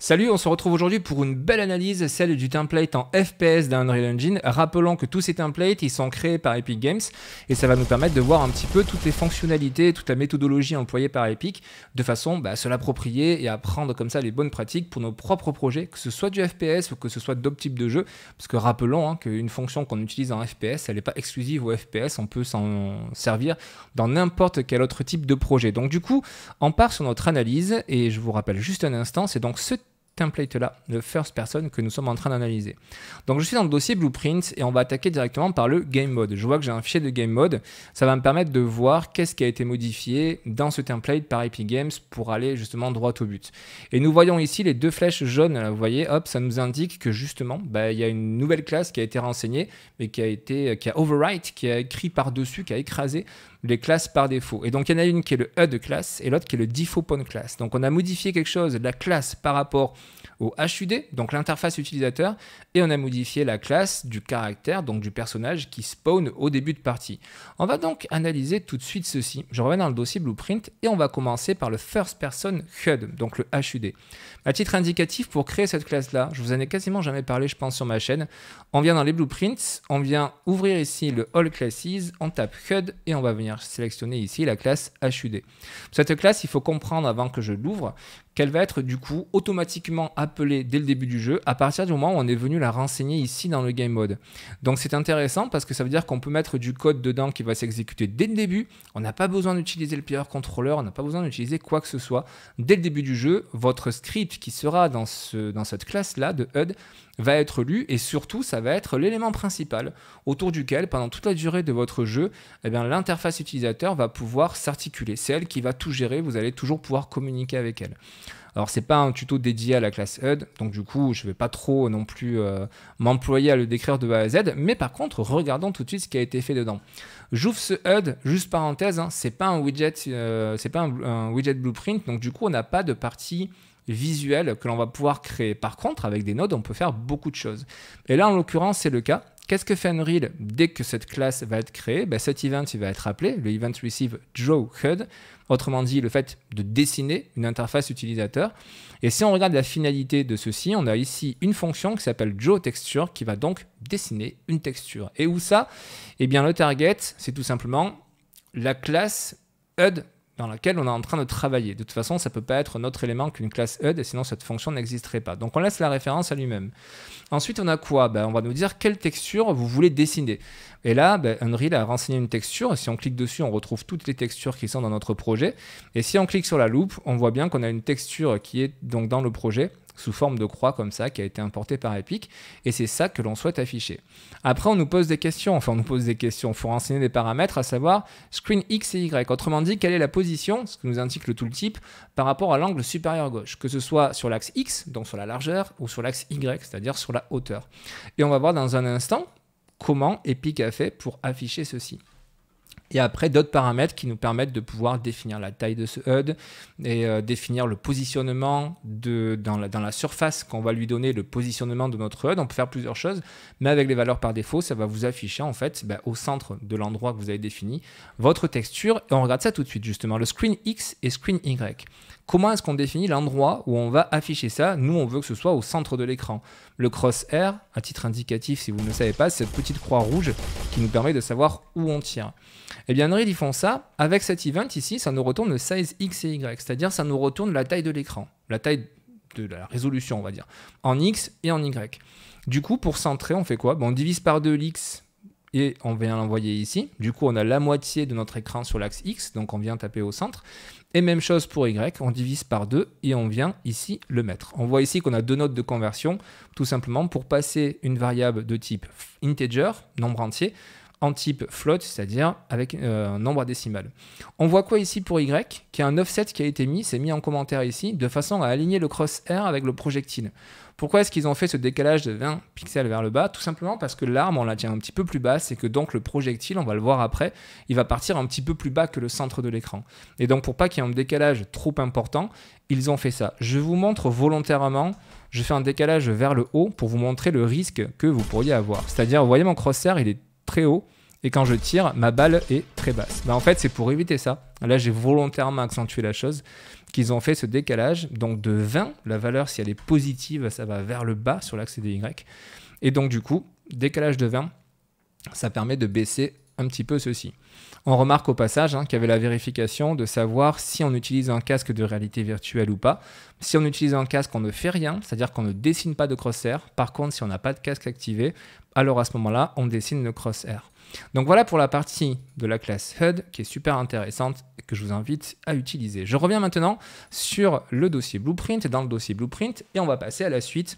Salut, on se retrouve aujourd'hui pour une belle analyse, celle du template en FPS d'Unreal Engine. Rappelons que tous ces templates, ils sont créés par Epic Games et ça va nous permettre de voir un petit peu toutes les fonctionnalités, toute la méthodologie employée par Epic de façon à se l'approprier et à prendre comme ça les bonnes pratiques pour nos propres projets, que ce soit du FPS ou que ce soit d'autres types de jeux. Parce que rappelons qu'une fonction qu'on utilise en FPS, elle n'est pas exclusive au FPS, on peut s'en servir dans n'importe quel autre type de projet. Donc du coup, on part sur notre analyse et je vous rappelle juste un instant, c'est donc ce template là, le first person que nous sommes en train d'analyser. Donc je suis dans le dossier Blueprint et on va attaquer directement par le game mode. Je vois que j'ai un fichier de game mode, ça va me permettre de voir qu'est-ce qui a été modifié dans ce template par Epic Games pour aller justement droit au but. Et nous voyons ici les deux flèches jaunes, là, vous voyez, hop, ça nous indique que justement, il y a une nouvelle classe qui a été renseignée, mais qui a overwrite, qui a écrit par-dessus, qui a écrasé les classes par défaut. Et donc il y en a une qui est le HUD class et l'autre qui est le default pawn class. Donc on a modifié quelque chose de la classe par rapport au HUD, donc l'interface utilisateur, et on a modifié la classe du caractère, donc du personnage qui spawn au début de partie. On va donc analyser tout de suite ceci. Je reviens dans le dossier Blueprint et on va commencer par le first person HUD, donc le HUD. À titre indicatif, pour créer cette classe-là, je vous en ai quasiment jamais parlé, je pense, sur ma chaîne. On vient dans les blueprints, on vient ouvrir ici le All Classes, on tape HUD et on va venir sélectionner ici la classe HUD. Cette classe, il faut comprendre avant que je l'ouvre qu'elle va être du coup automatiquement appelée dès le début du jeu à partir du moment où on est venu la renseigner ici dans le game mode. Donc c'est intéressant parce que ça veut dire qu'on peut mettre du code dedans qui va s'exécuter dès le début. On n'a pas besoin d'utiliser le player controller, on n'a pas besoin d'utiliser quoi que ce soit. Dès le début du jeu, votre script qui sera dans cette classe-là de HUD va être lu et surtout ça va être l'élément principal autour duquel pendant toute la durée de votre jeu, l'interface utilisateur va pouvoir s'articuler. C'est elle qui va tout gérer, vous allez toujours pouvoir communiquer avec elle. Alors c'est pas un tuto dédié à la classe HUD, donc du coup je vais pas trop non plus m'employer à le décrire de A à Z, mais par contre regardons tout de suite ce qui a été fait dedans. J'ouvre ce HUD, juste parenthèse, c'est pas un widget, un widget Blueprint, donc du coup on n'a pas de partie visuel que l'on va pouvoir créer. Par contre, avec des nodes, on peut faire beaucoup de choses. Et là, en l'occurrence, c'est le cas. Qu'est-ce que fait Unreal dès que cette classe va être créée? Cet event, il va être appelé le event receive draw HUD. Autrement dit, le fait de dessiner une interface utilisateur. Et si on regarde la finalité de ceci, on a ici une fonction qui s'appelle draw texture qui va donc dessiner une texture. Et où ça? Eh bien, le target, c'est tout simplement la classe HUD dans laquelle on est en train de travailler. De toute façon, ça ne peut pas être un autre élément qu'une classe HUD, sinon cette fonction n'existerait pas. Donc on laisse la référence à lui-même. Ensuite, on a quoi? On va nous dire quelle texture vous voulez dessiner. Et là, Unreal a renseigné une texture. Et si on clique dessus, on retrouve toutes les textures qui sont dans notre projet. Et si on clique sur la loupe, on voit bien qu'on a une texture qui est donc dans le projet, sous forme de croix comme ça, qui a été importée par Epic, et c'est ça que l'on souhaite afficher. Après, on nous pose des questions, il faut renseigner des paramètres, à savoir screen X et Y. Autrement dit, quelle est la position, ce que nous indique le tooltip, par rapport à l'angle supérieur gauche, que ce soit sur l'axe X, donc sur la largeur, ou sur l'axe Y, c'est-à-dire sur la hauteur. Et on va voir dans un instant comment Epic a fait pour afficher ceci. Et après, d'autres paramètres qui nous permettent de pouvoir définir la taille de ce HUD et définir le positionnement dans la surface qu'on va lui donner, le positionnement de notre HUD. On peut faire plusieurs choses, mais avec les valeurs par défaut, ça va vous afficher en fait au centre de l'endroit que vous avez défini votre texture. Et on regarde ça tout de suite justement, le screen X et screen Y. Comment est-ce qu'on définit l'endroit où on va afficher ça? Nous, on veut que ce soit au centre de l'écran. Le crosshair, à titre indicatif, si vous ne le savez pas, c'est cette petite croix rouge qui nous permet de savoir où on tire. Eh bien, Unreal, ils font ça. Avec cet event ici, ça nous retourne le size X et Y, c'est-à-dire ça nous retourne la taille de l'écran, la taille de la résolution, on va dire, en X et en Y. Du coup, pour centrer, on fait quoi? On divise par 2 l'X et on vient l'envoyer ici. Du coup, on a la moitié de notre écran sur l'axe X, donc on vient taper au centre. Et même chose pour Y, on divise par 2 et on vient ici le mettre. On voit ici qu'on a deux nodes de conversion, tout simplement pour passer une variable de type integer, nombre entier, en type float, c'est-à-dire avec un nombre décimal. On voit quoi ici pour Y, qui a un offset qui a été mis, c'est mis en commentaire ici, de façon à aligner le crosshair avec le projectile. Pourquoi est-ce qu'ils ont fait ce décalage de 20 pixels vers le bas? Tout simplement parce que l'arme, on la tient un petit peu plus basse et que donc le projectile, on va le voir après, il va partir un petit peu plus bas que le centre de l'écran. Et donc pour pas qu'il y ait un décalage trop important, ils ont fait ça. Je vous montre volontairement, je fais un décalage vers le haut pour vous montrer le risque que vous pourriez avoir. C'est-à-dire, vous voyez mon crosshair, il est très haut. Et quand je tire, ma balle est très basse. En fait, c'est pour éviter ça. Là, j'ai volontairement accentué la chose, qu'ils ont fait ce décalage. Donc de 20, la valeur, si elle est positive, ça va vers le bas sur l'axe des Y. Et donc du coup, décalage de 20, ça permet de baisser un petit peu ceci. On remarque au passage qu'il y avait la vérification de savoir si on utilise un casque de réalité virtuelle ou pas. Si on utilise un casque, on ne fait rien, c'est-à-dire qu'on ne dessine pas de crosshair. Par contre, si on n'a pas de casque activé, alors à ce moment-là, on dessine le crosshair. Donc voilà pour la partie de la classe HUD qui est super intéressante et que je vous invite à utiliser. Je reviens maintenant sur le dossier Blueprint, dans le dossier Blueprint, et on va passer à la suite.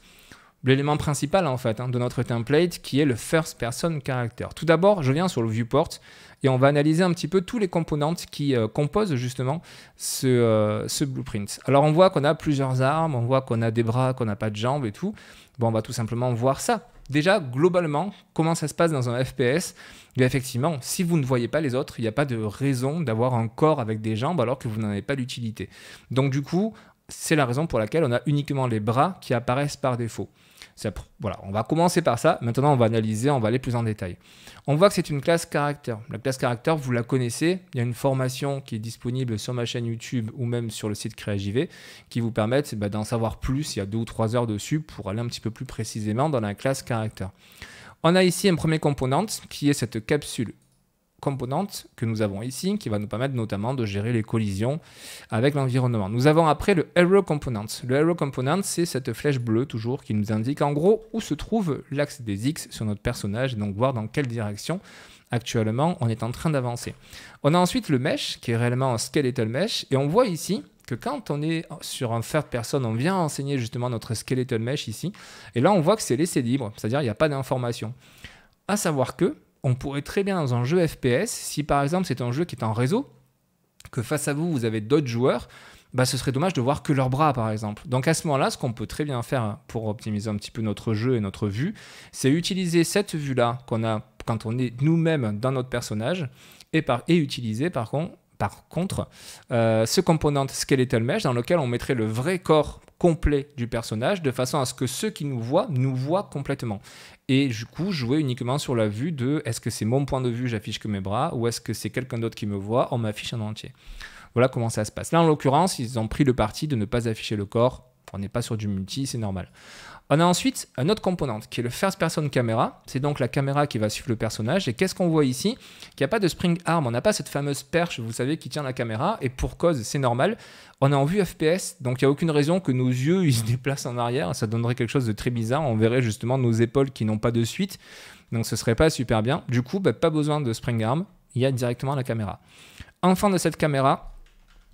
L'élément principal en fait de notre template qui est le first person character. Tout d'abord, je viens sur le viewport et on va analyser un petit peu tous les composantes qui composent justement ce blueprint. Alors on voit qu'on a plusieurs armes, on voit qu'on a des bras, qu'on n'a pas de jambes et tout. Bon, on va tout simplement voir ça. Déjà, globalement, comment ça se passe dans un FPS? Bien, effectivement, si vous ne voyez pas les autres, il n'y a pas de raison d'avoir un corps avec des jambes alors que vous n'en avez pas l'utilité. Donc du coup, c'est la raison pour laquelle on a uniquement les bras qui apparaissent par défaut. Voilà, on va commencer par ça. Maintenant, on va analyser, on va aller plus en détail. On voit que c'est une classe caractère. La classe caractère, vous la connaissez. Il y a une formation qui est disponible sur ma chaîne YouTube ou même sur le site CréaJV qui vous permettent d'en savoir plus. Il y a 2 ou 3 heures dessus pour aller un petit peu plus précisément dans la classe caractère. On a ici un premier component qui est cette capsule composante que nous avons ici, qui va nous permettre notamment de gérer les collisions avec l'environnement. Nous avons après le Arrow Component. Le Arrow Component, c'est cette flèche bleue toujours qui nous indique en gros où se trouve l'axe des X sur notre personnage, et donc voir dans quelle direction actuellement on est en train d'avancer. On a ensuite le Mesh, qui est réellement un Skeletal Mesh, et on voit ici que quand on est sur un third person, on vient enseigner justement notre Skeletal Mesh ici, et là on voit que c'est laissé libre, c'est-à-dire il n'y a pas d'information. À savoir que on pourrait très bien dans un jeu FPS, si par exemple c'est un jeu qui est en réseau, que face à vous, vous avez d'autres joueurs, ce serait dommage de voir que leurs bras par exemple. Donc à ce moment-là, ce qu'on peut très bien faire pour optimiser un petit peu notre jeu et notre vue, c'est utiliser cette vue-là qu'on a quand on est nous-mêmes dans notre personnage et utiliser par contre ce component Skeletal Mesh dans lequel on mettrait le vrai corps complet du personnage de façon à ce que ceux qui nous voient complètement. Et du coup, jouer uniquement sur la vue de est-ce que c'est mon point de vue, j'affiche que mes bras, ou est-ce que c'est quelqu'un d'autre qui me voit, on m'affiche en entier. Voilà comment ça se passe. Là, en l'occurrence, ils ont pris le parti de ne pas afficher le corps. On n'est pas sur du multi, c'est normal. On a ensuite un autre component qui est le First Person Camera. C'est donc la caméra qui va suivre le personnage. Et qu'est-ce qu'on voit ici? Qu'il n'y a pas de spring arm. On n'a pas cette fameuse perche, vous savez, qui tient la caméra. Et pour cause, c'est normal. On est en vue FPS. Donc il n'y a aucune raison que nos yeux ils se déplacent en arrière. Ça donnerait quelque chose de très bizarre. On verrait justement nos épaules qui n'ont pas de suite. Donc ce ne serait pas super bien. Du coup, pas besoin de spring arm. Il y a directement la caméra. En fin de cette caméra,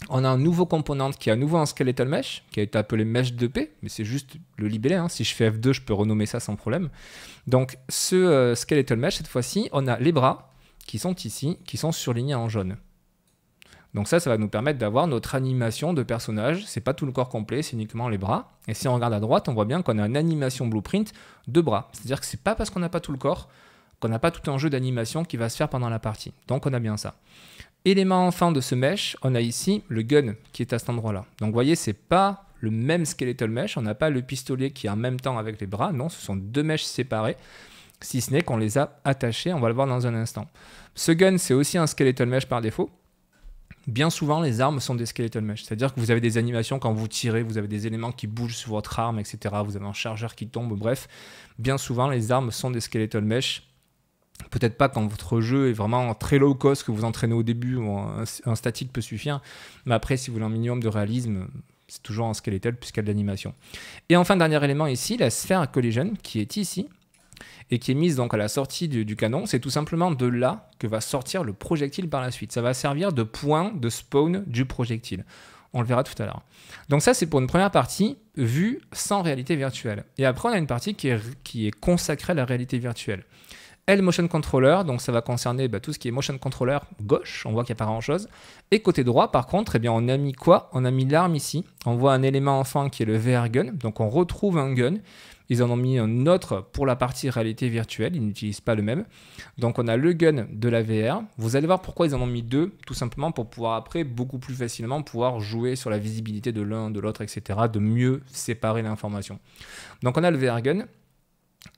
on a un nouveau component qui est à nouveau un Skeletal Mesh, qui a été appelé Mesh 2P, mais c'est juste le libellé. Si je fais F2, je peux renommer ça sans problème. Donc ce Skeletal Mesh, cette fois-ci, on a les bras qui sont ici, qui sont surlignés en jaune. Donc ça va nous permettre d'avoir notre animation de personnage. C'est pas tout le corps complet, c'est uniquement les bras. Et si on regarde à droite, on voit bien qu'on a une animation blueprint de bras. C'est-à-dire que c'est pas parce qu'on n'a pas tout le corps qu'on n'a pas tout un jeu d'animation qui va se faire pendant la partie. Donc on a bien ça. Élément enfin de ce mesh, on a ici le gun qui est à cet endroit-là. Donc vous voyez, c'est pas le même skeletal mesh, on n'a pas le pistolet qui est en même temps avec les bras, non, ce sont deux meshs séparés, si ce n'est qu'on les a attachés, on va le voir dans un instant. Ce gun, c'est aussi un skeletal mesh par défaut. Bien souvent, les armes sont des skeletal mesh, c'est-à-dire que vous avez des animations quand vous tirez, vous avez des éléments qui bougent sur votre arme, etc. Vous avez un chargeur qui tombe, bref. Bien souvent, les armes sont des skeletal mesh. Peut-être pas quand votre jeu est vraiment très low cost, que vous entraînez au début, où un statique peut suffire. Mais après, si vous voulez un minimum de réalisme, c'est toujours un skeletal puisqu'il y a de l'animation. Et enfin, dernier élément ici, la sphère collision qui est ici et qui est mise donc à la sortie du canon. C'est tout simplement de là que va sortir le projectile par la suite. Ça va servir de point de spawn du projectile. On le verra tout à l'heure. Donc ça, c'est pour une première partie vue sans réalité virtuelle. Et après, on a une partie qui est consacrée à la réalité virtuelle. Motion Controller, donc ça va concerner tout ce qui est Motion Controller gauche, on voit qu'il n'y a pas grand chose. Et côté droit, par contre, on a mis quoi? On a mis l'arme ici. On voit un élément enfin qui est le VR Gun. Donc on retrouve un gun. Ils en ont mis un autre pour la partie réalité virtuelle. Ils n'utilisent pas le même. Donc on a le gun de la VR. Vous allez voir pourquoi ils en ont mis deux. Tout simplement pour pouvoir après beaucoup plus facilement pouvoir jouer sur la visibilité de l'un, de l'autre, etc. De mieux séparer l'information. Donc on a le VR Gun.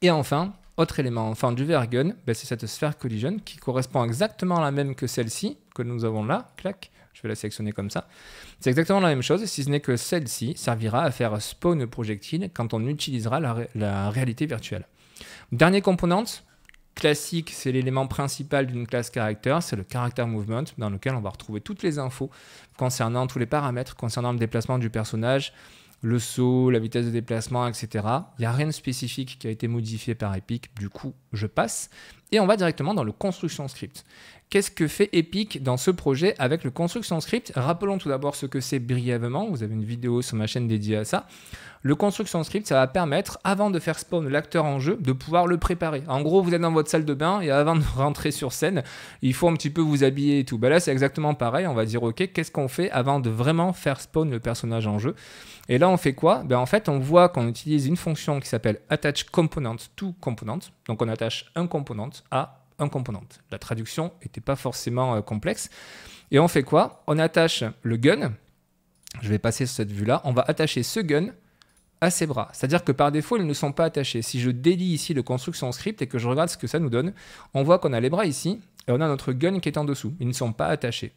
Et enfin, autre élément enfin du VR Gun, c'est cette sphère collision qui correspond exactement à la même que celle-ci, que nous avons là. Clac, Je vais la sélectionner comme ça. C'est exactement la même chose, si ce n'est que celle-ci servira à faire spawn projectile quand on utilisera la réalité virtuelle. Dernière composante, classique, c'est l'élément principal d'une classe character, c'est le character movement, dans lequel on va retrouver toutes les infos concernant tous les paramètres, concernant le déplacement du personnage, le saut, la vitesse de déplacement, etc. Il n'y a rien de spécifique qui a été modifié par Epic, du coup je passe. Et on va directement dans le construction script. Qu'est-ce que fait Epic dans ce projet avec le construction script? Rappelons tout d'abord ce que c'est brièvement, vous avez une vidéo sur ma chaîne dédiée à ça. Le construction script, ça va permettre, avant de faire spawn l'acteur en jeu, de pouvoir le préparer. En gros, vous êtes dans votre salle de bain et avant de rentrer sur scène, il faut un petit peu vous habiller et tout. Ben là, c'est exactement pareil, on va dire, ok, qu'est-ce qu'on fait avant de vraiment faire spawn le personnage en jeu? Et là, on fait quoi? Ben, en fait, on voit qu'on utilise une fonction qui s'appelle attach component to component. Donc, on attache un component à un component. La traduction n'était pas forcément complexe. Et on fait quoi? On attache le gun. Je vais passer sur cette vue-là. On va attacher ce gun à ses bras. C'est-à-dire que par défaut, ils ne sont pas attachés. Si je délie ici le construction script et que je regarde ce que ça nous donne, on voit qu'on a les bras ici et on a notre gun qui est en dessous. Ils ne sont pas attachés.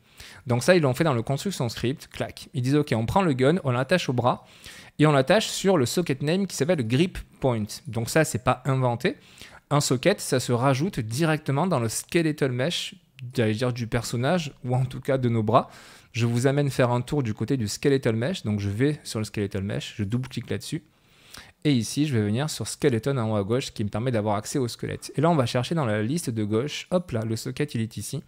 Donc ça, ils l'ont fait dans le construction script. Clac. Ils disent, OK, on prend le gun, on l'attache au bras et on l'attache sur le socket name qui s'appelle grip point. Donc ça, c'est pas inventé. Un socket, ça se rajoute directement dans le skeletal mesh, j'allais dire du personnage ou en tout cas de nos bras. Je vous amène faire un tour du côté du skeletal mesh. Donc je vais sur le skeletal mesh, je double-clique là-dessus. Et ici, je vais venir sur Skeleton en haut à gauche qui me permet d'avoir accès au squelette. Et là, on va chercher dans la liste de gauche. Hop là, le socket, il est ici.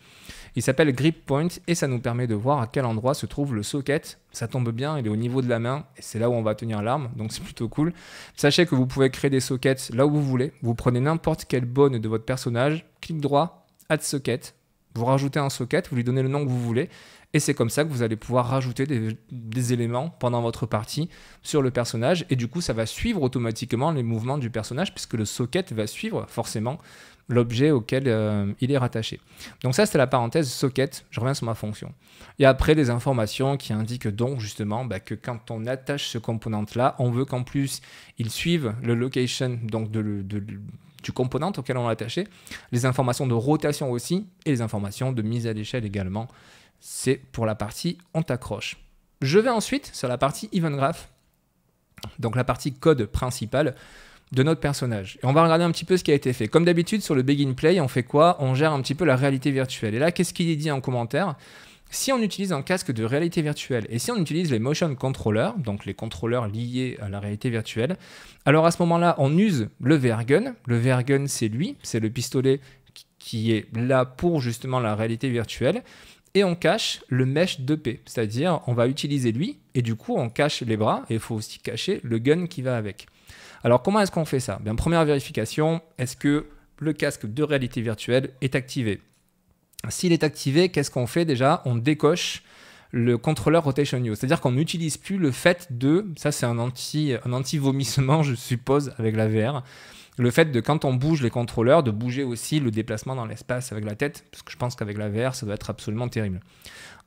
Il s'appelle Grip Point et ça nous permet de voir à quel endroit se trouve le socket. Ça tombe bien, il est au niveau de la main et c'est là où on va tenir l'arme. Donc c'est plutôt cool. Sachez que vous pouvez créer des sockets là où vous voulez. Vous prenez n'importe quelle bone de votre personnage, clic droit, Add Socket. Vous rajoutez un socket, vous lui donnez le nom que vous voulez. Et c'est comme ça que vous allez pouvoir rajouter des éléments pendant votre partie sur le personnage. Et du coup, ça va suivre automatiquement les mouvements du personnage puisque le socket va suivre forcément l'objet auquel il est rattaché. Donc ça, c'était la parenthèse socket. Je reviens sur ma fonction. Et après, des informations qui indiquent donc justement que quand on attache ce component-là, on veut qu'en plus, il suive le location donc du component auquel on l'a attaché, les informations de rotation aussi et les informations de mise à l'échelle également. C'est pour la partie on t'accroche. Je vais ensuite sur la partie event graph, donc la partie code principale de notre personnage. Et on va regarder un petit peu ce qui a été fait. Comme d'habitude sur le begin play, on fait quoi? On gère un petit peu la réalité virtuelle. Et là, qu'est-ce qu'il est dit en commentaire? Si on utilise un casque de réalité virtuelle et si on utilise les motion controllers, donc les contrôleurs liés à la réalité virtuelle, alors à ce moment-là, on use le VR gun. Le VR gun, c'est lui, c'est le pistolet qui est là pour justement la réalité virtuelle. Et on cache le mesh 2P, c'est-à-dire on va utiliser lui et du coup on cache les bras et il faut aussi cacher le gun qui va avec. Alors comment est-ce qu'on fait ça? Bien, première vérification, est-ce que le casque de réalité virtuelle est activé? S'il est activé, qu'est-ce qu'on fait déjà? On décoche le contrôleur rotation use, c'est-à-dire qu'on n'utilise plus le fait de, ça c'est un anti-vomissement je suppose avec la VR, le fait de quand on bouge les contrôleurs, de bouger aussi le déplacement dans l'espace avec la tête, parce que je pense qu'avec la VR, ça doit être absolument terrible.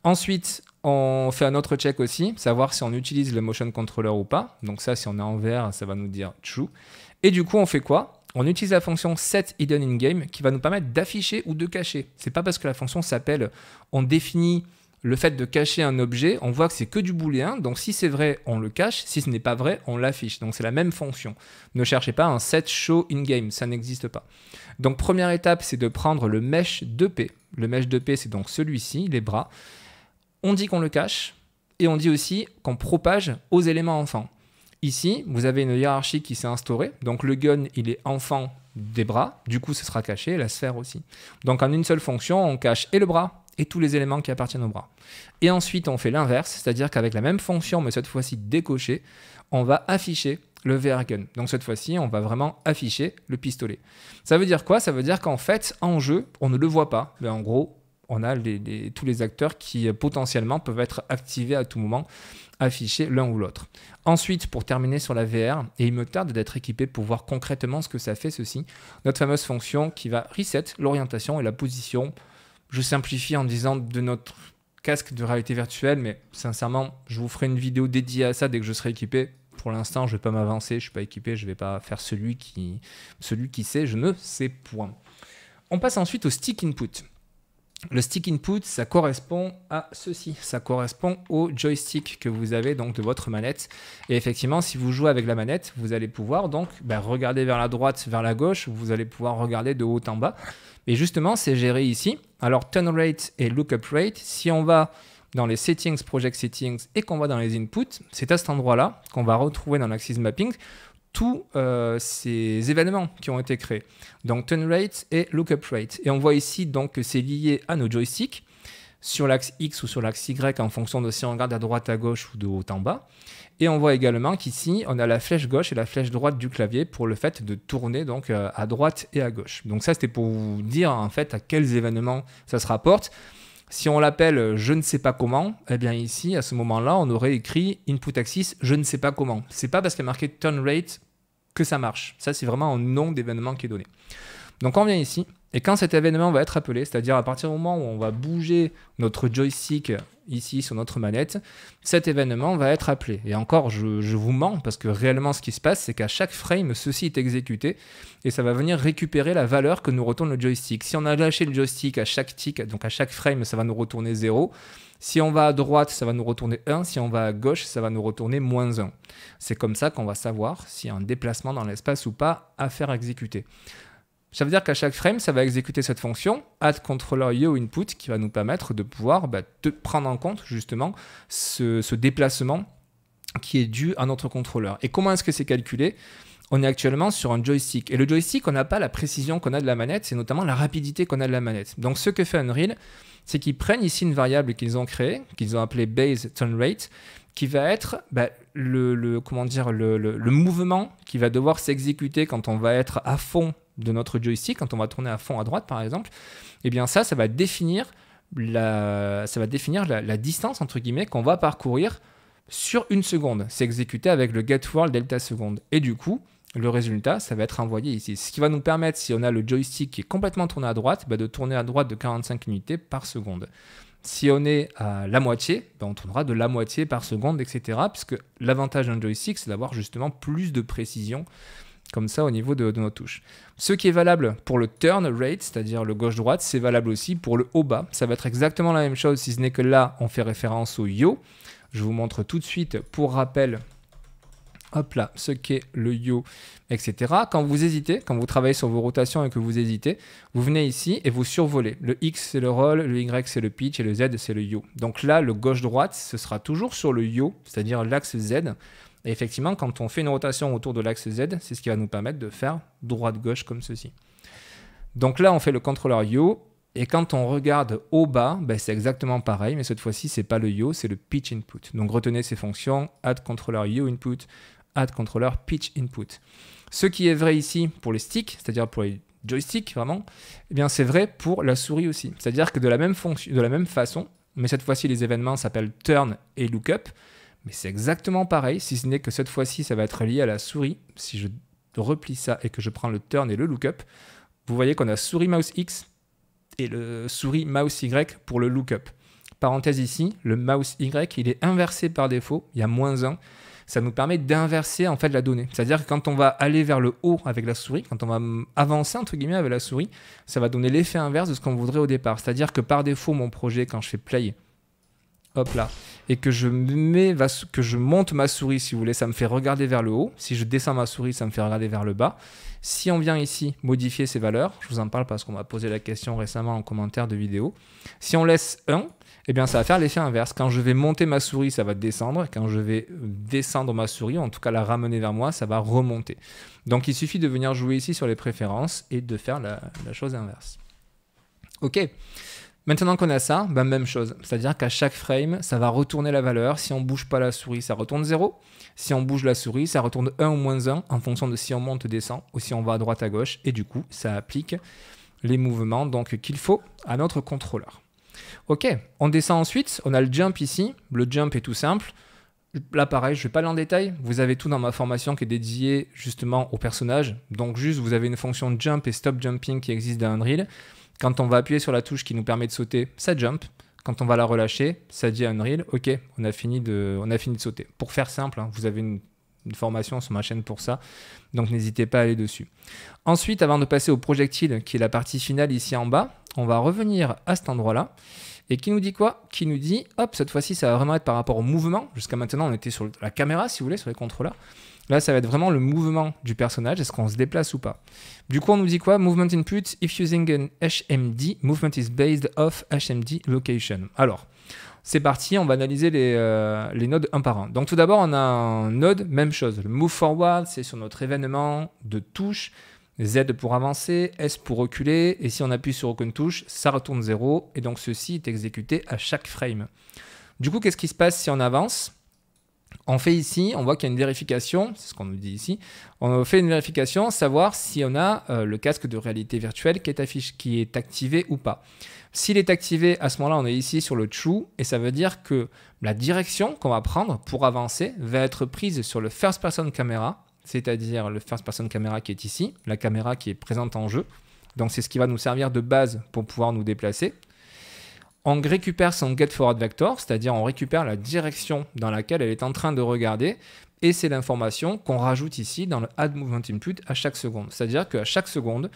Ensuite, on fait un autre check aussi, savoir si on utilise le motion controller ou pas. Donc ça, si on est en VR, ça va nous dire true. Et du coup, on fait quoi? On utilise la fonction set hidden in game qui va nous permettre d'afficher ou de cacher. C'est pas parce que la fonction s'appelle on définit le fait de cacher un objet, on voit que c'est que du booléen, donc si c'est vrai, on le cache, si ce n'est pas vrai, on l'affiche. Donc c'est la même fonction. Ne cherchez pas un set show in-game, ça n'existe pas. Donc première étape, c'est de prendre le mesh 2P. Le mesh 2P, c'est donc celui-ci, les bras. On dit qu'on le cache, et on dit aussi qu'on propage aux éléments enfants. Ici, vous avez une hiérarchie qui s'est instaurée, donc le gun, il est enfant des bras, du coup ce sera caché, la sphère aussi. Donc en une seule fonction, on cache et le bras, et tous les éléments qui appartiennent au bras. Et ensuite, on fait l'inverse, c'est-à-dire qu'avec la même fonction, mais cette fois-ci décochée, on va afficher le VR gun. Donc cette fois-ci, on va vraiment afficher le pistolet. Ça veut dire quoi? Ça veut dire qu'en fait, en jeu, on ne le voit pas. Mais en gros, on a tous les acteurs qui potentiellement peuvent être activés à tout moment, afficher l'un ou l'autre. Ensuite, pour terminer sur la VR, et il me tarde d'être équipé pour voir concrètement ce que ça fait ceci, notre fameuse fonction qui va reset l'orientation et la position. Je simplifie en disant de notre casque de réalité virtuelle, mais sincèrement, je vous ferai une vidéo dédiée à ça dès que je serai équipé. Pour l'instant, je ne vais pas m'avancer, je ne suis pas équipé, je ne vais pas faire celui qui sait, je ne sais point. On passe ensuite au stick input. Le stick input, ça correspond à ceci. Ça correspond au joystick que vous avez donc de votre manette. Et effectivement, si vous jouez avec la manette, vous allez pouvoir donc regarder vers la droite, vers la gauche. Vous allez pouvoir regarder de haut en bas. Et justement, c'est géré ici. Alors, turn rate et lookup rate, si on va dans les settings, project settings, et qu'on va dans les inputs, c'est à cet endroit-là qu'on va retrouver dans l'Axis Mapping tous ces événements qui ont été créés. Donc turn rate et lookup rate. Et on voit ici donc que c'est lié à nos joysticks sur l'axe X ou sur l'axe Y en fonction de si on regarde à droite, à gauche ou de haut en bas. Et on voit également qu'ici, on a la flèche gauche et la flèche droite du clavier pour le fait de tourner donc à droite et à gauche. Donc ça, c'était pour vous dire en fait à quels événements ça se rapporte. Si on l'appelle je ne sais pas comment, eh bien ici, à ce moment-là, on aurait écrit input axis je ne sais pas comment. C'est pas parce qu'il y a marqué turn rate que ça marche. Ça, c'est vraiment un nom d'événement qui est donné. Donc, on vient ici, et quand cet événement va être appelé, c'est-à-dire à partir du moment où on va bouger notre joystick ici sur notre manette, cet événement va être appelé. Et encore, je vous mens, parce que réellement, ce qui se passe, c'est qu'à chaque frame, ceci est exécuté, et ça va venir récupérer la valeur que nous retourne le joystick. Si on a lâché le joystick à chaque tick, donc à chaque frame, ça va nous retourner 0. Si on va à droite, ça va nous retourner 1. Si on va à gauche, ça va nous retourner moins 1. C'est comme ça qu'on va savoir s'il y a un déplacement dans l'espace ou pas à faire exécuter. Ça veut dire qu'à chaque frame, ça va exécuter cette fonction addControllerYoInput qui va nous permettre de pouvoir prendre en compte justement ce déplacement qui est dû à notre contrôleur. Et comment est-ce que c'est calculé ? On est actuellement sur un joystick. Et le joystick, on n'a pas la précision qu'on a de la manette, c'est notamment la rapidité qu'on a de la manette. Donc ce que fait Unreal, c'est qu'ils prennent ici une variable qu'ils ont créée, qu'ils ont appelée base turn rate, qui va être le mouvement qui va devoir s'exécuter quand on va être à fond de notre joystick, quand on va tourner à fond à droite par exemple. Et bien ça va définir la distance entre guillemets qu'on va parcourir sur une seconde. C'est exécuté avec le getWorld delta seconde. Et du coup, le résultat, ça va être envoyé ici. Ce qui va nous permettre, si on a le joystick qui est complètement tourné à droite, de tourner à droite de 45 unités par seconde. Si on est à la moitié, on tournera de la moitié par seconde, etc. Puisque l'avantage d'un joystick, c'est d'avoir justement plus de précision comme ça au niveau de nos touches. Ce qui est valable pour le turn rate, c'est-à-dire le gauche-droite, c'est valable aussi pour le haut-bas. Ça va être exactement la même chose, si ce n'est que là, on fait référence au yo. Je vous montre tout de suite, pour rappel, hop là, ce qu'est le yo, etc. Quand vous hésitez, quand vous travaillez sur vos rotations et que vous hésitez, vous venez ici et vous survolez. Le X, c'est le roll, le Y, c'est le pitch et le Z, c'est le yo. Donc là, le gauche-droite, ce sera toujours sur le yo, c'est-à-dire l'axe Z. Et effectivement, quand on fait une rotation autour de l'axe Z, c'est ce qui va nous permettre de faire droite-gauche comme ceci. Donc là, on fait le contrôleur yo. Et quand on regarde au bas, c'est exactement pareil, mais cette fois-ci, ce n'est pas le yo, c'est le pitch input. Donc retenez ces fonctions, addControllerYoInput, addControllerPitchInput. Ce qui est vrai ici pour les sticks, c'est-à-dire pour les joysticks vraiment, eh bien c'est vrai pour la souris aussi. C'est-à-dire que de la même façon, mais cette fois-ci les événements s'appellent turn et lookup, mais c'est exactement pareil, si ce n'est que cette fois-ci ça va être lié à la souris. Si je replie ça et que je prends le turn et le lookup, vous voyez qu'on a souris mouse X et le souris mouse Y pour le lookup. Parenthèse ici, le mouse Y, il est inversé par défaut, il y a -1. Ça nous permet d'inverser en fait la donnée. C'est-à-dire que quand on va aller vers le haut avec la souris, quand on va avancer entre guillemets avec la souris, ça va donner l'effet inverse de ce qu'on voudrait au départ. C'est-à-dire que par défaut, mon projet, quand je fais play, hop là, et que je monte ma souris, si vous voulez, ça me fait regarder vers le haut. Si je descends ma souris, ça me fait regarder vers le bas. Si on vient ici modifier ces valeurs, je vous en parle parce qu'on m'a posé la question récemment en commentaire de vidéo. Si on laisse 1, eh bien ça va faire l'effet inverse. Quand je vais monter ma souris, ça va descendre. Quand je vais descendre ma souris, en tout cas la ramener vers moi, ça va remonter. Donc il suffit de venir jouer ici sur les préférences et de faire la chose inverse. Ok. Maintenant qu'on a ça, même chose. C'est-à-dire qu'à chaque frame, ça va retourner la valeur. Si on ne bouge pas la souris, ça retourne 0. Si on bouge la souris, ça retourne 1 ou -1 en fonction de si on monte, descend ou si on va à droite, à gauche. Et du coup, ça applique les mouvements qu'il faut à notre contrôleur. Ok, on descend ensuite. On a le jump ici. Le jump est tout simple. Là, pareil, je ne vais pas aller en détail. Vous avez tout dans ma formation qui est dédiée justement au personnage. Donc juste, vous avez une fonction jump et stop jumping qui existe dans Unreal. Quand on va appuyer sur la touche qui nous permet de sauter, ça jump. Quand on va la relâcher, ça dit à Unreal, ok, on a fini de sauter. Pour faire simple, vous avez une formation sur ma chaîne pour ça, donc n'hésitez pas à aller dessus. Ensuite, avant de passer au projectile, qui est la partie finale ici en bas, on va revenir à cet endroit-là. Et qui nous dit quoi? Qui nous dit, hop, cette fois-ci, ça va vraiment être par rapport au mouvement. Jusqu'à maintenant, on était sur la caméra, si vous voulez, sur les contrôleurs. Là, ça va être vraiment le mouvement du personnage. Est-ce qu'on se déplace ou pas? Du coup, on nous dit quoi? Movement input, if using an HMD, movement is based off HMD location. Alors, c'est parti, on va analyser les nodes un par un. Donc tout d'abord, on a un node, même chose. Le move forward, c'est sur notre événement de touche. Z pour avancer, S pour reculer, et si on appuie sur aucune touche, ça retourne 0, et donc ceci est exécuté à chaque frame. Du coup, qu'est-ce qui se passe si on avance? On fait ici, on voit qu'il y a une vérification, c'est ce qu'on nous dit ici, on fait une vérification, savoir si on a le casque de réalité virtuelle qui est activé ou pas. S'il est activé, à ce moment-là, on est ici sur le True, et ça veut dire que la direction qu'on va prendre pour avancer va être prise sur le First Person Camera, c'est-à-dire le First Person Camera qui est ici, la caméra qui est présente en jeu. Donc c'est ce qui va nous servir de base pour pouvoir nous déplacer. On récupère son Get Forward Vector, c'est-à-dire on récupère la direction dans laquelle elle est en train de regarder, et c'est l'information qu'on rajoute ici dans le Add Movement Input à chaque seconde. C'est-à-dire qu'à chaque seconde,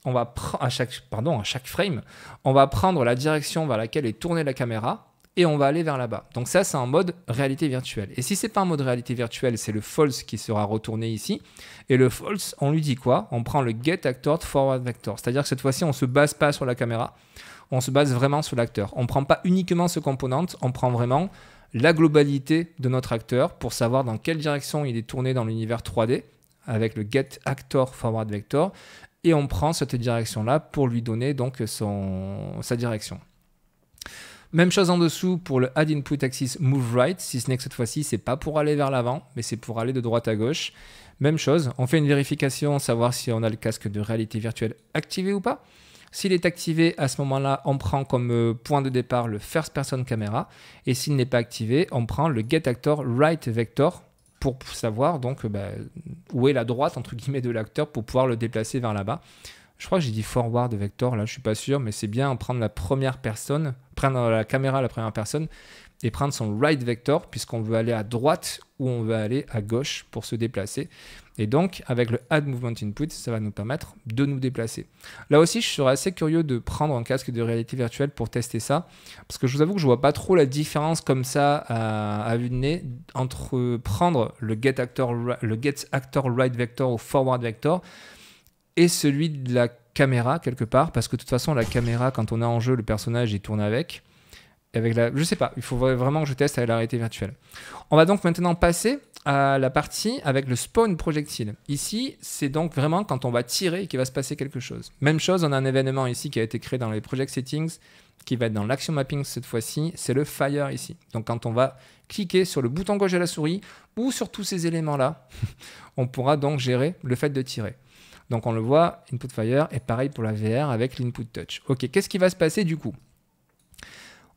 à chaque frame, on va prendre la direction vers laquelle est tournée la caméra, et on va aller vers là-bas. Donc ça, c'est en mode réalité virtuelle. Et si c'est pas en mode réalité virtuelle, c'est le false qui sera retourné ici. Et le false, on lui dit quoi? On prend le Get Actor Forward Vector. C'est-à-dire que cette fois-ci, on ne se base pas sur la caméra, on se base vraiment sur l'acteur. On ne prend pas uniquement ce component, on prend vraiment la globalité de notre acteur pour savoir dans quelle direction il est tourné dans l'univers 3D avec le Get Actor Forward Vector. Et on prend cette direction-là pour lui donner donc sa direction. Même chose en dessous pour le Add Input Axis Move Right, si ce n'est que cette fois-ci, c'est pas pour aller vers l'avant, mais c'est pour aller de droite à gauche. Même chose, on fait une vérification, savoir si on a le casque de réalité virtuelle activé ou pas. S'il est activé, à ce moment-là, on prend comme point de départ le First Person Camera. Et s'il n'est pas activé, on prend le Get Actor Right Vector pour savoir donc où est la droite entre guillemets de l'acteur pour pouvoir le déplacer vers là-bas. Je crois que j'ai dit forward vector, là je suis pas sûr, mais c'est bien prendre la première personne, prendre la caméra à la première personne et prendre son right vector puisqu'on veut aller à droite ou on veut aller à gauche pour se déplacer. Et donc avec le Add Movement Input, ça va nous permettre de nous déplacer. Là aussi, je serais assez curieux de prendre un casque de réalité virtuelle pour tester ça, parce que je vous avoue que je vois pas trop la différence comme ça à vue de nez entre prendre le Get Actor Right Vector ou Forward Vector et celui de la caméra quelque part, parce que de toute façon la caméra, quand on est en jeu, le personnage il tourne avec je sais pas, il faut vraiment que je teste avec la réalité virtuelle. On va donc maintenant passer à la partie avec le spawn projectile. Ici, c'est donc vraiment quand on va tirer qu'il va se passer quelque chose. Même chose, on a un événement ici qui a été créé dans les project settings, qui va être dans l'action mapping cette fois-ci, c'est le fire ici. Donc quand on va cliquer sur le bouton gauche de la souris ou sur tous ces éléments-là, on pourra donc gérer le fait de tirer. Donc on le voit, input fire, et pareil pour la VR avec l'input touch. Ok, qu'est-ce qui va se passer du coup?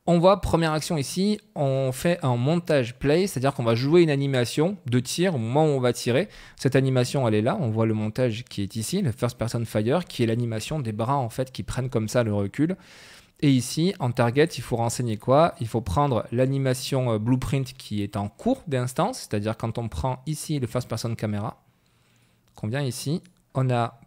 On voit, première action ici, on fait un montage play, c'est-à-dire qu'on va jouer une animation de tir au moment où on va tirer. Cette animation, elle est là, on voit le montage qui est ici, le first person fire, qui est l'animation des bras en fait qui prennent comme ça le recul. Et ici, en target, il faut renseigner quoi? Il faut prendre l'animation blueprint qui est en cours d'instance, c'est-à-dire quand on prend ici le first person camera, qu'on vient ici, on a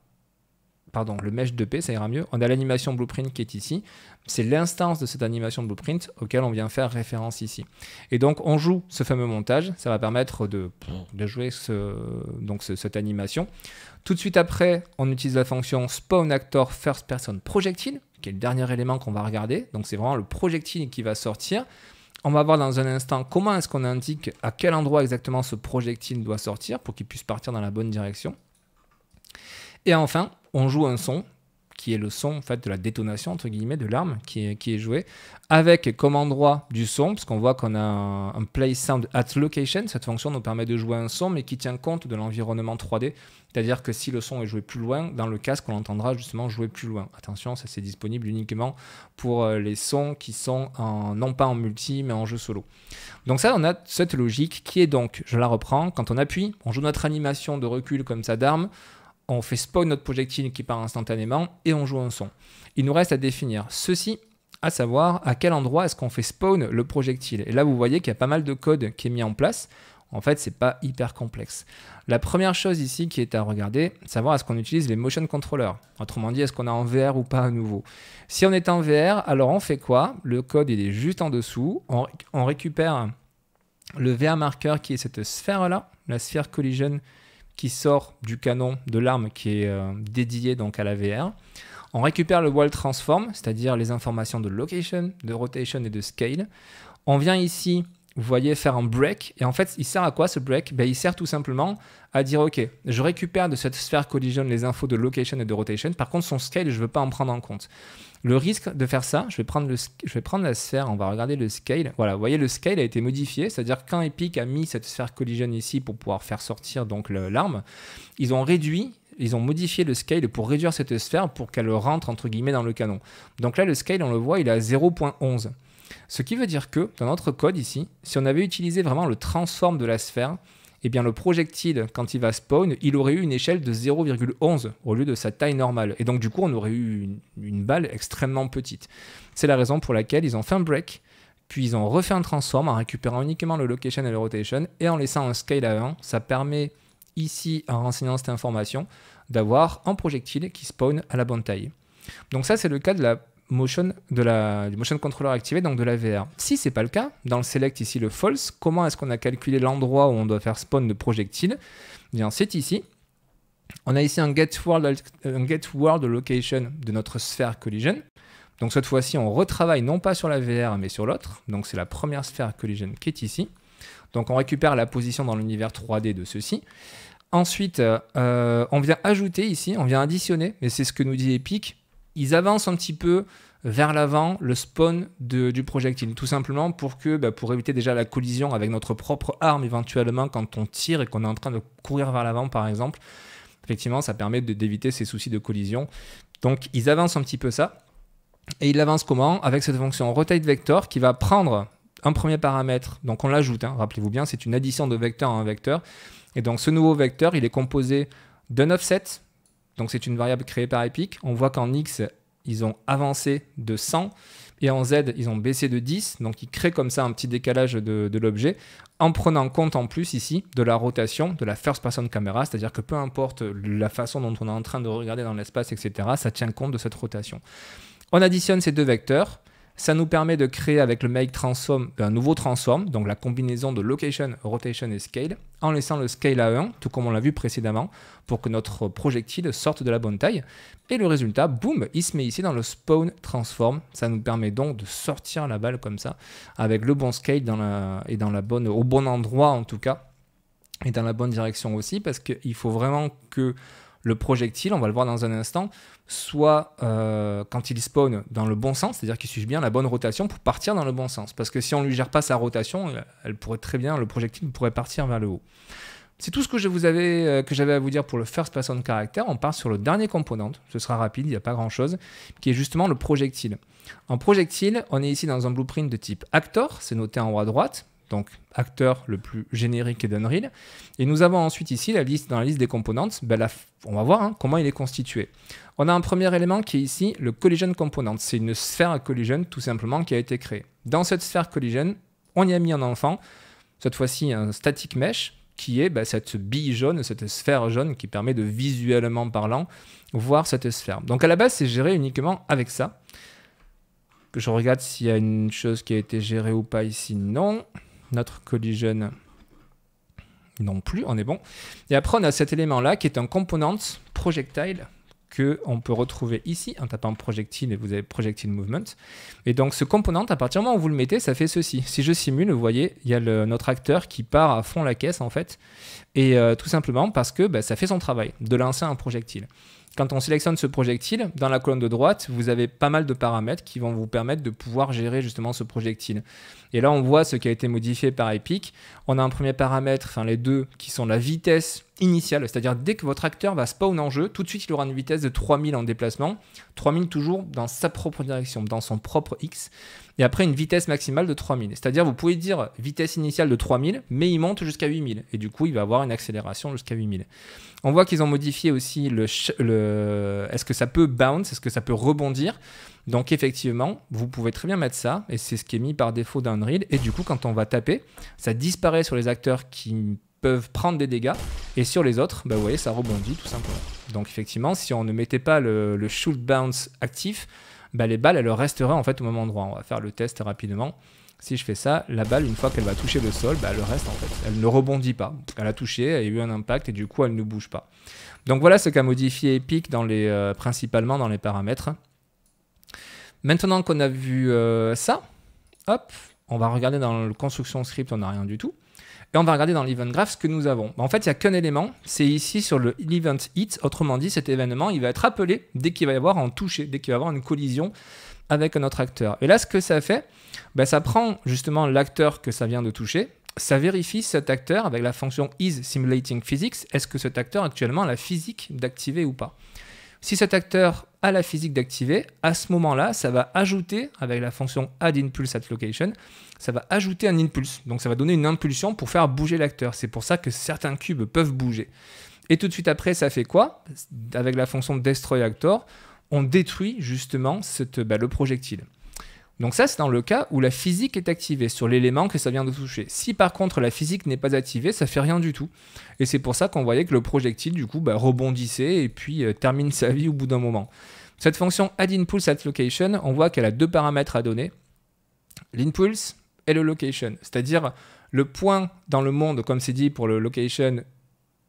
le mesh 2P, ça ira mieux. On a l'animation blueprint qui est ici. C'est l'instance de cette animation blueprint auquel on vient faire référence ici. Et donc, on joue ce fameux montage. Ça va permettre de jouer cette animation. Tout de suite après, on utilise la fonction Spawn Actor First Person Projectile, qui est le dernier élément qu'on va regarder. Donc, c'est vraiment le projectile qui va sortir. On va voir dans un instant comment est-ce qu'on indique à quel endroit exactement ce projectile doit sortir pour qu'il puisse partir dans la bonne direction. Et enfin, on joue un son qui est le son en fait, de la détonation entre guillemets de l'arme qui est joué avec comme endroit du son, parce qu'on voit qu'on a un play sound at location. Cette fonction nous permet de jouer un son mais qui tient compte de l'environnement 3D, c'est-à-dire que si le son est joué plus loin, dans le casque on entendra justement jouer plus loin. Attention, ça c'est disponible uniquement pour les sons qui sont non pas en multi mais en jeu solo. Donc ça, on a cette logique qui est donc, je la reprends, quand on appuie, on joue notre animation de recul comme ça d'arme, on fait spawn notre projectile qui part instantanément et on joue un son. Il nous reste à définir ceci, à savoir à quel endroit est-ce qu'on fait spawn le projectile. Et là, vous voyez qu'il y a pas mal de code qui est mis en place. En fait, c'est pas hyper complexe. La première chose ici qui est à regarder, savoir est-ce qu'on utilise les motion controllers. Autrement dit, est-ce qu'on est en VR ou pas à nouveau. Si on est en VR, alors on fait quoi? Le code, il est juste en dessous. On récupère le VR marker qui est cette sphère-là, la sphère collision qui sort du canon de l'arme qui est dédié donc à la VR. On récupère le wall transform, c'est-à-dire les informations de location, de rotation et de scale. On vient ici, vous voyez, faire un break. Et en fait, il sert à quoi ce break? Ben, il sert tout simplement à dire, OK, je récupère de cette sphère collision les infos de location et de rotation. Par contre, son scale, je ne veux pas en prendre en compte. Le risque de faire ça, je vais prendre la sphère, on va regarder le scale. Voilà, vous voyez, le scale a été modifié, c'est-à-dire quand Epic a mis cette sphère collision ici pour pouvoir faire sortir donc l'arme, ils ont modifié le scale pour réduire cette sphère pour qu'elle rentre entre guillemets dans le canon. Donc là, le scale, on le voit, il est à 0.11. Ce qui veut dire que dans notre code ici, si on avait utilisé vraiment le transform de la sphère, eh bien le projectile, quand il va spawn, il aurait eu une échelle de 0,11 au lieu de sa taille normale. Et donc du coup, on aurait eu une balle extrêmement petite. C'est la raison pour laquelle ils ont fait un break, puis ils ont refait un transform en récupérant uniquement le location et le rotation, et en laissant un scale à 1. Ça permet ici, en renseignant cette information, d'avoir un projectile qui spawn à la bonne taille. Donc ça, c'est le cas de la motion, du motion controller activé, donc de la VR. Si ce n'est pas le cas, dans le select ici, le false, comment est-ce qu'on a calculé l'endroit où on doit faire spawn de projectile? Bien, c'est ici. On a ici un get world location de notre sphère collision. Donc cette fois-ci, on retravaille non pas sur la VR, mais sur l'autre. Donc c'est la première sphère collision qui est ici. Donc on récupère la position dans l'univers 3D de ceci. Ensuite, on vient ajouter ici, on vient additionner, et c'est ce que nous dit Epic. Ils avancent un petit peu vers l'avant le spawn du projectile, tout simplement pour éviter déjà la collision avec notre propre arme éventuellement quand on tire et qu'on est en train de courir vers l'avant par exemple. Effectivement, ça permet d'éviter ces soucis de collision. Donc ils avancent un petit peu ça. Et ils l'avancent comment? Avec cette fonction rotate vector qui va prendre un premier paramètre, donc on l'ajoute, hein, rappelez-vous bien, c'est une addition de vecteur à un vecteur. Et donc ce nouveau vecteur, il est composé d'un offset. Donc c'est une variable créée par Epic. On voit qu'en X, ils ont avancé de 100 et en Z, ils ont baissé de 10. Donc ils créent comme ça un petit décalage de l'objet en prenant compte en plus ici de la rotation de la first person camera, c'est-à-dire que peu importe la façon dont on est en train de regarder dans l'espace, etc., ça tient compte de cette rotation. On additionne ces deux vecteurs. Ça nous permet de créer avec le make transform un nouveau transform, donc la combinaison de location, rotation et scale, en laissant le scale à 1, tout comme on l'a vu précédemment, pour que notre projectile sorte de la bonne taille. Et le résultat, boum, il se met ici dans le spawn transform. Ça nous permet donc de sortir la balle comme ça, avec le bon scale au bon endroit en tout cas, et dans la bonne direction aussi, parce qu'il faut vraiment que le projectile, on va le voir dans un instant, soit quand il spawn dans le bon sens, c'est-à-dire qu'il suit bien la bonne rotation pour partir dans le bon sens. Parce que si on ne lui gère pas sa rotation, le projectile pourrait partir vers le haut. C'est tout ce que j'avais à vous dire pour le first person character. On part sur le dernier component, ce sera rapide, il n'y a pas grand-chose, qui est justement le projectile. En projectile, on est ici dans un blueprint de type actor, c'est noté en haut à droite. Donc acteur le plus générique d'Unreal. Et nous avons ensuite ici dans la liste des componentes, on va voir comment il est constitué. On a un premier élément qui est ici le collision component. C'est une sphère à collision tout simplement qui a été créée. Dans cette sphère collision, on y a mis un enfant, cette fois-ci un static mesh, qui est cette bille jaune, cette sphère jaune qui permet de visuellement parlant voir cette sphère. Donc à la base, c'est géré uniquement avec ça. Que je regarde s'il y a une chose qui a été gérée ou pas ici. Non. Notre collision non plus, on est bon. Et après, on a cet élément-là qui est un component projectile qu'on peut retrouver ici en tapant projectile et vous avez projectile movement. Et donc ce component, à partir du moment où vous le mettez, ça fait ceci. Si je simule, vous voyez, il y a notre acteur qui part à fond la caisse en fait. Et tout simplement parce que ça fait son travail de lancer un projectile. Quand on sélectionne ce projectile, dans la colonne de droite, vous avez pas mal de paramètres qui vont vous permettre de pouvoir gérer justement ce projectile. Et là, on voit ce qui a été modifié par Epic. On a un premier paramètre, enfin les deux, qui sont la vitesse initiale, c'est-à-dire dès que votre acteur va spawn en jeu, tout de suite, il aura une vitesse de 3000 en déplacement. 3000 toujours dans sa propre direction, dans son propre X. Et après, une vitesse maximale de 3000. C'est-à-dire, vous pouvez dire vitesse initiale de 3000, mais il monte jusqu'à 8000. Et du coup, il va avoir une accélération jusqu'à 8000. On voit qu'ils ont modifié aussi est-ce que ça peut bounce, est-ce que ça peut rebondir. Donc effectivement, vous pouvez très bien mettre ça, et c'est ce qui est mis par défaut dans Unreal, et du coup quand on va taper, ça disparaît sur les acteurs qui peuvent prendre des dégâts, et sur les autres, bah, vous voyez, ça rebondit tout simplement. Donc effectivement, si on ne mettait pas le shoot bounce actif, bah, les balles, elles resteraient en fait au même endroit. On va faire le test rapidement. Si je fais ça, la balle, une fois qu'elle va toucher le sol, bah, elle reste en fait. Elle ne rebondit pas. Elle a touché, elle a eu un impact, et du coup, elle ne bouge pas. Donc voilà ce qu'a modifié Epic principalement dans les paramètres. Maintenant qu'on a vu ça, hop, on va regarder dans le construction script, on n'a rien du tout. Et on va regarder dans l'event graph ce que nous avons. En fait, il n'y a qu'un élément, c'est ici sur le event hit. Autrement dit, cet événement, il va être appelé dès qu'il va y avoir un toucher, dès qu'il va y avoir une collision avec un autre acteur. Et là, ce que ça fait, bah, ça prend justement l'acteur que ça vient de toucher, ça vérifie cet acteur avec la fonction isSimulatingPhysics. Est-ce que cet acteur actuellement a la physique d'activer ou pas? Si cet acteur a la physique d'activer, à ce moment-là, ça va ajouter, avec la fonction addImpulse@location, ça va ajouter un impulse. Donc ça va donner une impulsion pour faire bouger l'acteur. C'est pour ça que certains cubes peuvent bouger. Et tout de suite après, ça fait quoi? Avec la fonction destroyActor, on détruit justement le projectile. Donc ça, c'est dans le cas où la physique est activée sur l'élément que ça vient de toucher. Si par contre la physique n'est pas activée, ça fait rien du tout. Et c'est pour ça qu'on voyait que le projectile, du coup, rebondissait et puis termine sa vie au bout d'un moment. Cette fonction addImpulse@location, on voit qu'elle a deux paramètres à donner, l'impulse et le location. C'est-à-dire le point dans le monde, comme c'est dit pour le location,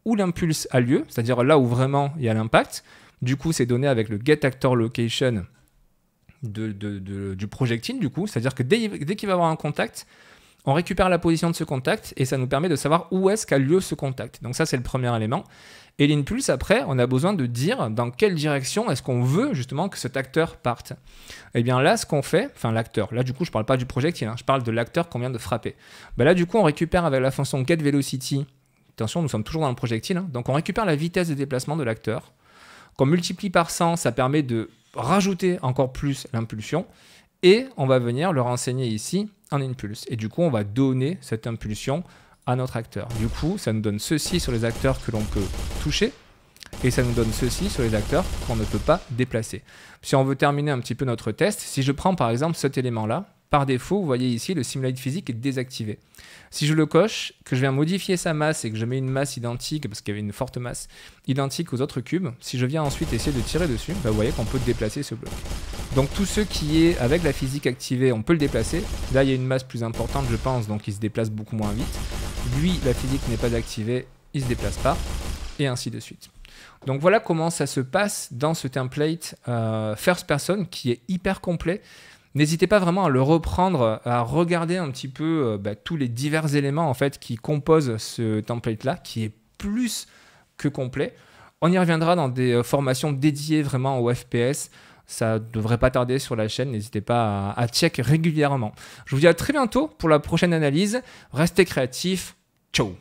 où l'impulse a lieu, c'est-à-dire là où vraiment il y a l'impact. Du coup, c'est donné avec le getActorLocation du projectile, du coup, c'est-à-dire que dès qu'il va y avoir un contact, on récupère la position de ce contact et ça nous permet de savoir où est-ce qu'a lieu ce contact. Donc ça, c'est le premier élément. Et l'impulse, après, on a besoin de dire dans quelle direction est-ce qu'on veut justement que cet acteur parte. Et bien là, ce qu'on fait, enfin l'acteur, là du coup, je ne parle pas du projectile, je parle de l'acteur qu'on vient de frapper. Ben là, du coup, on récupère avec la fonction getVelocity, attention, nous sommes toujours dans le projectile, donc on récupère la vitesse de déplacement de l'acteur. Qu'on multiplie par 100, ça permet de rajouter encore plus l'impulsion et on va venir le renseigner ici en impulse. Et du coup, on va donner cette impulsion à notre acteur. Du coup, ça nous donne ceci sur les acteurs que l'on peut toucher et ça nous donne ceci sur les acteurs qu'on ne peut pas déplacer. Si on veut terminer un petit peu notre test, si je prends par exemple cet élément-là, par défaut, vous voyez ici, le Simulate Physics est désactivé. Si je le coche, que je viens modifier sa masse et que je mets une masse identique, parce qu'il y avait une forte masse identique aux autres cubes, si je viens ensuite essayer de tirer dessus, bah vous voyez qu'on peut déplacer ce bloc. Donc tout ce qui est avec la physique activée, on peut le déplacer. Là, il y a une masse plus importante, je pense, donc il se déplace beaucoup moins vite. Lui, la physique n'est pas activée, il ne se déplace pas, et ainsi de suite. Donc voilà comment ça se passe dans ce template First Person qui est hyper complet. N'hésitez pas vraiment à le reprendre, à regarder un petit peu tous les divers éléments en fait, qui composent ce template-là, qui est plus que complet. On y reviendra dans des formations dédiées vraiment au FPS. Ça ne devrait pas tarder sur la chaîne, n'hésitez pas à check régulièrement. Je vous dis à très bientôt pour la prochaine analyse. Restez créatifs, ciao!